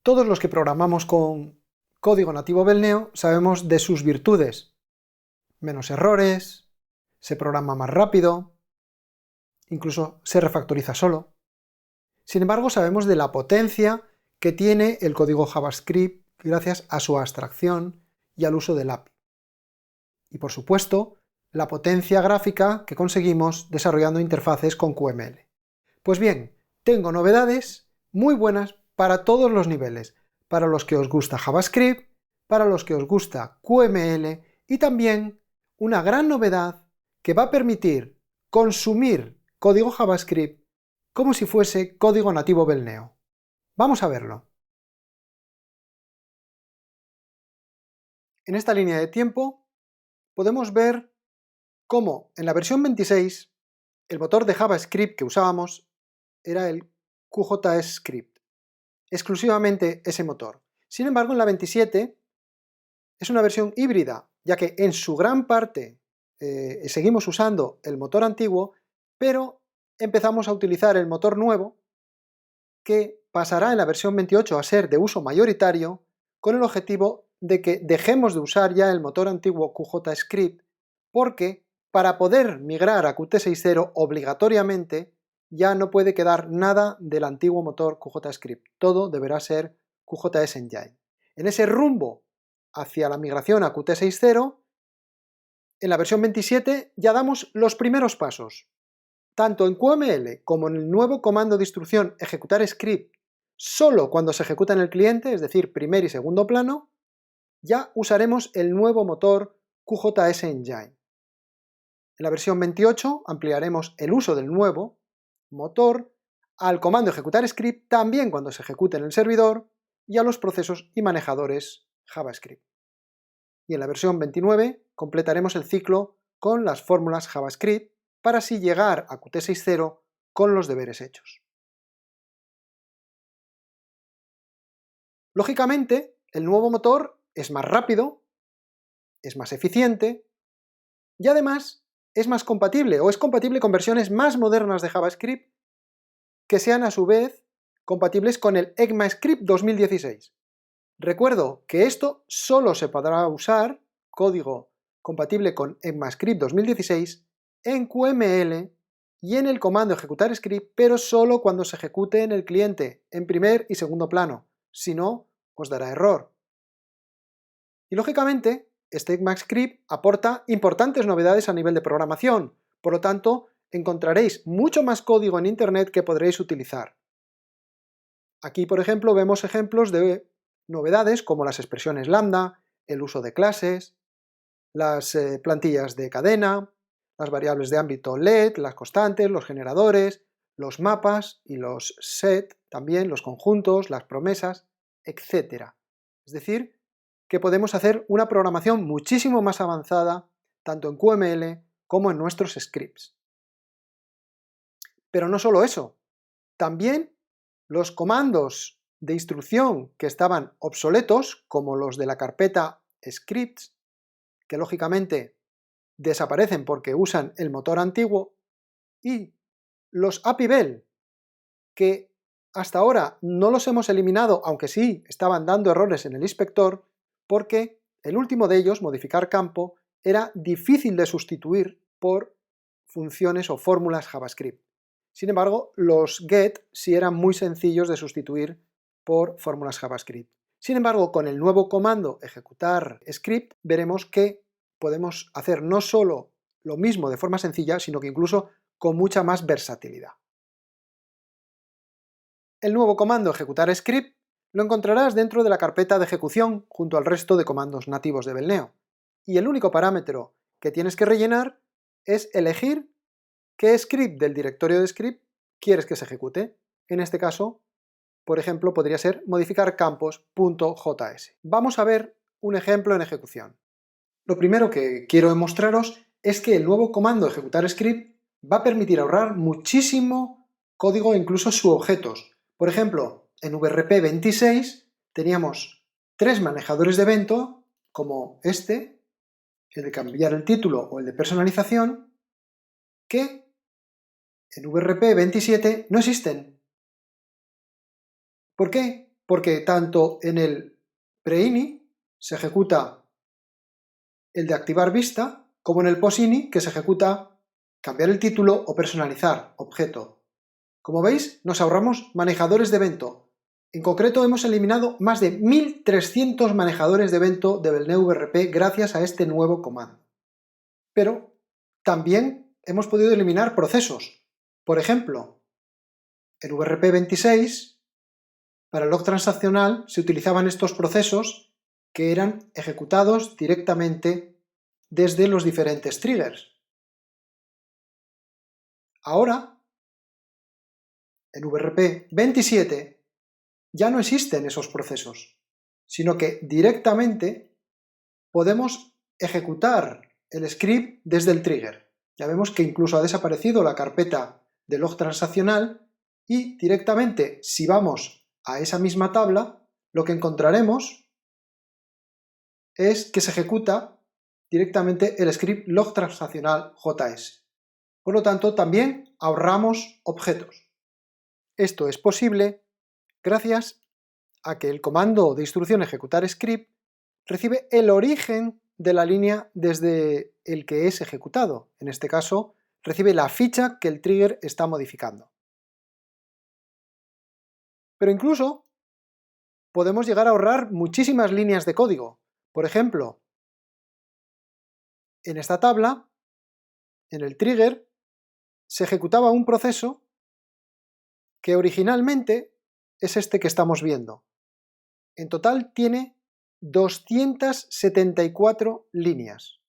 Todos los que programamos con código nativo Belneo sabemos de sus virtudes. Menos errores, se programa más rápido, incluso se refactoriza solo. Sin embargo, sabemos de la potencia que tiene el código JavaScript gracias a su abstracción y al uso del API. Y por supuesto, la potencia gráfica que conseguimos desarrollando interfaces con QML. Pues bien, tengo novedades muy buenas para todos los niveles, para los que os gusta JavaScript, para los que os gusta QML y también una gran novedad que va a permitir consumir código JavaScript como si fuese código nativo Belneo. Vamos a verlo. En esta línea de tiempo podemos ver cómo en la versión 26 el motor de JavaScript que usábamos era el QJScript, exclusivamente ese motor. Sin embargo, en la 27 es una versión híbrida, ya que en su gran parte seguimos usando el motor antiguo, pero empezamos a utilizar el motor nuevo, que pasará en la versión 28 a ser de uso mayoritario, con el objetivo de que dejemos de usar ya el motor antiguo QJScript, porque para poder migrar a Qt 6.0 obligatoriamente ya no puede quedar nada del antiguo motor QJScript, todo deberá ser QJS Engine. En ese rumbo hacia la migración a Qt 6.0, en la versión 27 ya damos los primeros pasos. Tanto en QML como en el nuevo comando de instrucción ejecutar script solo cuando se ejecuta en el cliente, es decir, primer y segundo plano, ya usaremos el nuevo motor QJS Engine. En la versión 28 ampliaremos el uso del nuevo motor al comando ejecutar script también cuando se ejecute en el servidor y a los procesos y manejadores JavaScript. Y en la versión 29 completaremos el ciclo con las fórmulas JavaScript para así llegar a Qt 6.0 con los deberes hechos. Lógicamente, el nuevo motor es más rápido, es más eficiente y además es más compatible o es compatible con versiones más modernas de JavaScript que sean a su vez compatibles con el ECMAScript 2016. Recuerdo que esto solo se podrá usar, código compatible con ECMAScript 2016, en QML y en el comando ejecutar script, pero solo cuando se ejecute en el cliente, en primer y segundo plano, si no, os dará error. Y lógicamente, este ECMAScript aporta importantes novedades a nivel de programación, por lo tanto, encontraréis mucho más código en Internet que podréis utilizar. Aquí, por ejemplo, vemos ejemplos de novedades como las expresiones lambda, el uso de clases, las plantillas de cadena, las variables de ámbito LED, las constantes, los generadores, los mapas y los set, también los conjuntos, las promesas, etc. Es decir, que podemos hacer una programación muchísimo más avanzada, tanto en QML como en nuestros scripts. Pero no solo eso, también los comandos de instrucción que estaban obsoletos, como los de la carpeta scripts, que lógicamente desaparecen porque usan el motor antiguo, y los API-Bell, que hasta ahora no los hemos eliminado, aunque sí estaban dando errores en el inspector, porque el último de ellos, modificar campo, era difícil de sustituir por funciones o fórmulas JavaScript. Sin embargo, los get sí eran muy sencillos de sustituir por fórmulas JavaScript. Sin embargo, con el nuevo comando ejecutar script, veremos que podemos hacer no solo lo mismo de forma sencilla, sino que incluso con mucha más versatilidad. El nuevo comando ejecutar script lo encontrarás dentro de la carpeta de ejecución junto al resto de comandos nativos de Belneo. Y el único parámetro que tienes que rellenar es elegir qué script del directorio de script quieres que se ejecute. En este caso, por ejemplo, podría ser modificar campos.js. Vamos a ver un ejemplo en ejecución. Lo primero que quiero mostraros es que el nuevo comando ejecutar script va a permitir ahorrar muchísimo código e incluso subobjetos. Por ejemplo, en VRP 26 teníamos 3 manejadores de evento, como este, el de cambiar el título o el de personalización, que en VRP 27 no existen. ¿Por qué? porque tanto en el pre-ini se ejecuta el de activar vista, como en el post-ini, que se ejecuta cambiar el título o personalizar objeto. Como veis, nos ahorramos manejadores de evento. En concreto, hemos eliminado más de 1300 manejadores de evento del NeoVRP gracias a este nuevo comando. Pero también hemos podido eliminar procesos. Por ejemplo, en VRP26, para el log transaccional se utilizaban estos procesos que eran ejecutados directamente desde los diferentes triggers. Ahora, en VRP27 ya no existen esos procesos, sino que directamente podemos ejecutar el script desde el trigger. Ya vemos que incluso ha desaparecido la carpeta de log transaccional y directamente, si vamos a esa misma tabla, lo que encontraremos es que se ejecuta directamente el script log transaccional JS. Por lo tanto, también ahorramos objetos. Esto es posible gracias a que el comando de instrucción ejecutar script recibe el origen de la línea desde el que es ejecutado. En este caso, recibe la ficha que el trigger está modificando. Pero incluso podemos llegar a ahorrar muchísimas líneas de código. Por ejemplo, en esta tabla, en el trigger, se ejecutaba un proceso que originalmente es este que estamos viendo. En total tiene 274 líneas.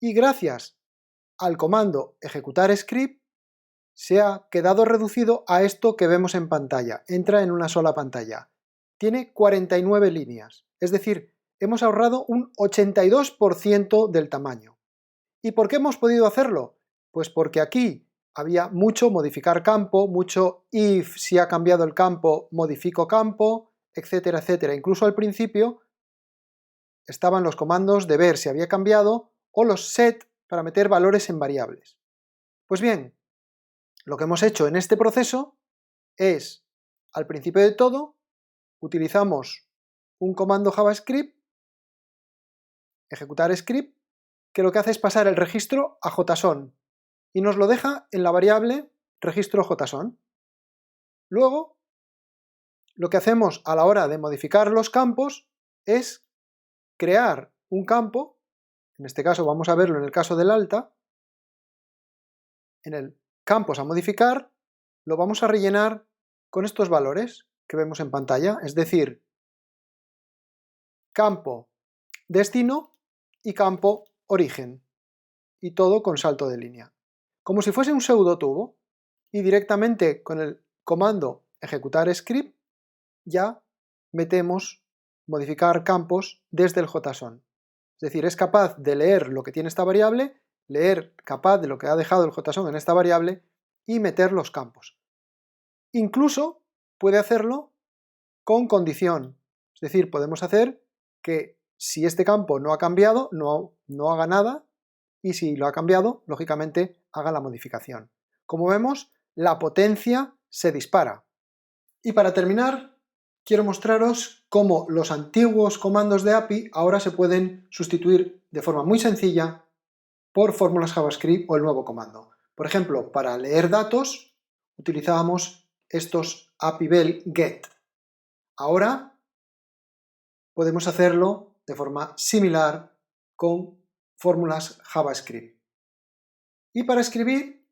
Y gracias al comando ejecutar script se ha quedado reducido a esto que vemos en pantalla. Entra en una sola pantalla. Tiene 49 líneas, es decir, hemos ahorrado un 82% del tamaño. ¿Y por qué hemos podido hacerlo? Pues porque aquí había mucho modificar campo, mucho if si ha cambiado el campo, modifico campo, etcétera, etcétera. Incluso al principio estaban los comandos de ver si había cambiado o los set para meter valores en variables. Pues bien, lo que hemos hecho en este proceso es, al principio de todo, utilizamos un comando JavaScript, ejecutar script, que lo que hace es pasar el registro a JSON y nos lo deja en la variable registro JSON. Luego, lo que hacemos a la hora de modificar los campos es crear un campo, en este caso vamos a verlo en el caso del alta, en el campos a modificar, lo vamos a rellenar con estos valores que vemos en pantalla, es decir, campo destino y campo origen, y todo con salto de línea. Como si fuese un pseudo tubo, y directamente con el comando ejecutar script ya metemos modificar campos desde el JSON. Es decir, es capaz de leer lo que tiene esta variable, leer capaz de lo que ha dejado el JSON en esta variable y meter los campos. Incluso puede hacerlo con condición, es decir, podemos hacer que si este campo no ha cambiado, no haga nada, y si lo ha cambiado, lógicamente haga la modificación. Como vemos, la potencia se dispara. Y para terminar, quiero mostraros cómo los antiguos comandos de API ahora se pueden sustituir de forma muy sencilla por fórmulas JavaScript o el nuevo comando. Por ejemplo, para leer datos utilizábamos estos API-Bell get. Ahora podemos hacerlo de forma similar con fórmulas JavaScript. Y para escribir,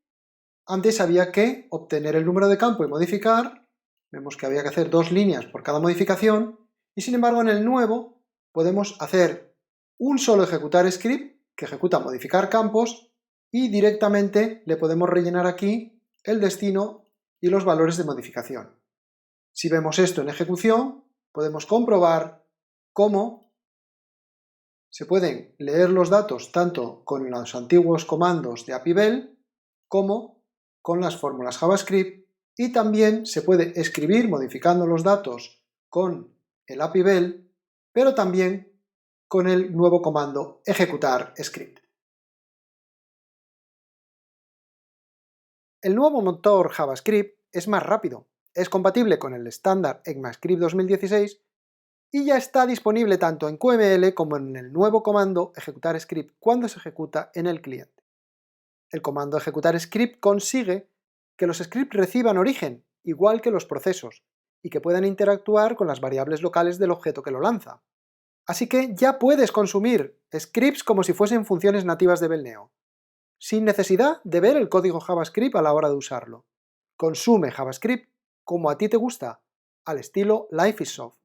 antes había que obtener el número de campo y modificar. Vemos que había que hacer 2 líneas por cada modificación. Y sin embargo, en el nuevo podemos hacer un solo ejecutar script que ejecuta modificar campos y directamente le podemos rellenar aquí el destino y los valores de modificación. Si vemos esto en ejecución, podemos comprobar cómo se pueden leer los datos tanto con los antiguos comandos de API-Bell como con las fórmulas JavaScript, y también se puede escribir modificando los datos con el API-Bell, pero también con el nuevo comando ejecutar script. El nuevo motor JavaScript es más rápido es compatible con el estándar ECMAScript 2016 y ya está disponible tanto en QML como en el nuevo comando ejecutar script cuando se ejecuta en el cliente. El comando ejecutar script consigue que los scripts reciban origen, igual que los procesos, y que puedan interactuar con las variables locales del objeto que lo lanza. Así que ya puedes consumir scripts como si fuesen funciones nativas de Belneo, sin necesidad de ver el código JavaScript a la hora de usarlo. Consume JavaScript como a ti te gusta, al estilo Life is Soft.